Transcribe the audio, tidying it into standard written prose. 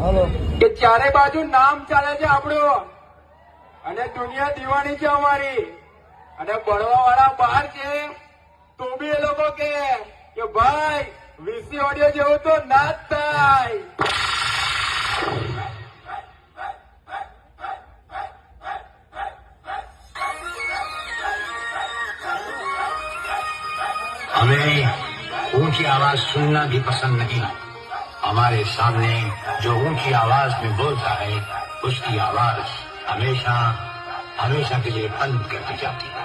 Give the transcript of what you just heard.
કે ચારે બાજુ નામ ચાલે છે આપણું અને દુનિયા દીવાની છે અમારી અને ભણવા વાળા બહાર છે તો બી એ લોકો કે ભાઈ વીસી ઓડિયો જેવું તો ના જ થાય. हमें ऊंची आवाज सुनना भी पसंद नहीं. हमारे सामने जो ऊंची आवाज में बोलता है उसकी आवाज हमेशा हमेशा के लिए बंद कर दी जाती है.